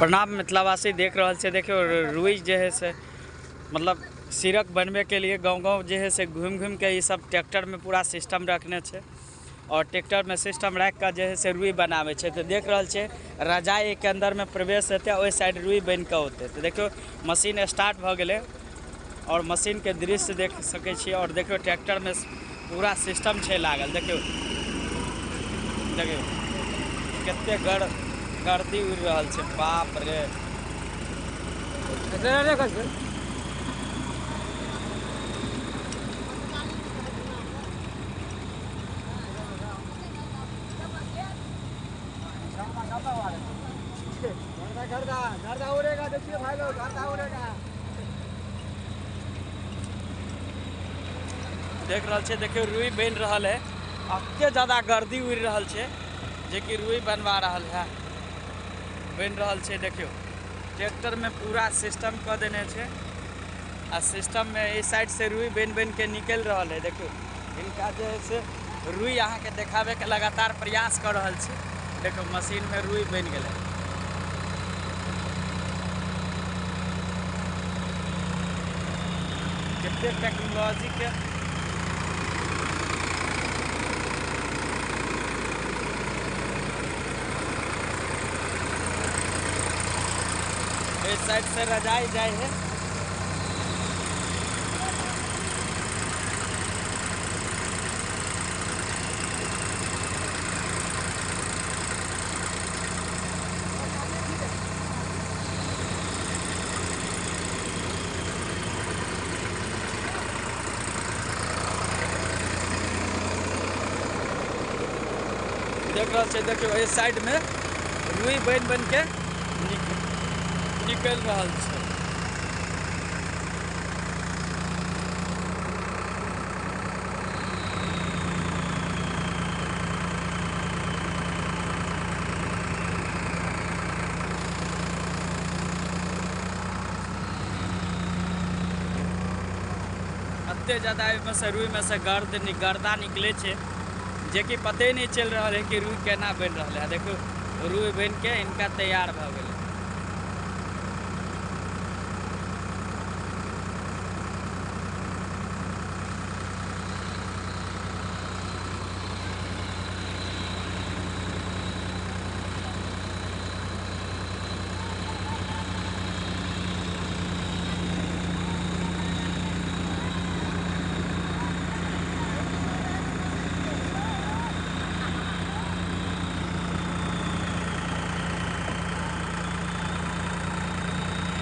प्रणाम मिथिलावासी देख रहा से देखियो रुई जो है से मतलब सिरक बनबे के लिए गांव-गांव जो है से घूम के ये सब ट्रैक्टर में पूरा सिस्टम रखने छे और ट्रैक्टर में सिस्टम रख के जो है से रुई बनावे छे। तो देख रहा छे रजाई के अंदर में प्रवेश होते ओई साइड रुई बन के होते। तो देखियो मशीन स्टार्ट भ गेले और मशीन के दृश्य देख सके छी और देखियो ट्रैक्टर में पूरा सिस्टम छे लागल। देखियो केते गर्दी उड़ रहा है, बाप रे। गर्दा उड़ेगा, देखिए भाई लोग, गर्दा उड़ेगा। देख रहा छे देखियो रुई बन रहा है, अत्ते ज़्यादा गर्दी उड़ रहा है जे कि रुई बनवा रहा है, बन रहा है। देखियो ट्रैक्टर में पूरा सिस्टम कर देने छे आ सिस्टम में इस साइड से रुई बन के निकल रहा है। देखियो इनका जो है से रुई यहाँ के देखावे के लगातार प्रयास कर रहा है। देखो मशीन में रुई बन गए। कितने टेक्नोलॉजी के इस साइड से रजाई जाए है। देख रहा है देखियो इस साइड में रुई बन के निकल रहा है। अत्ते ज़्यादा में से रुई में से गर्दा निकले छे जे कि पते नहीं चल रहा है कि रुई केना बन रहा है। देखो रुई बन के इनका तैयार भ गेल।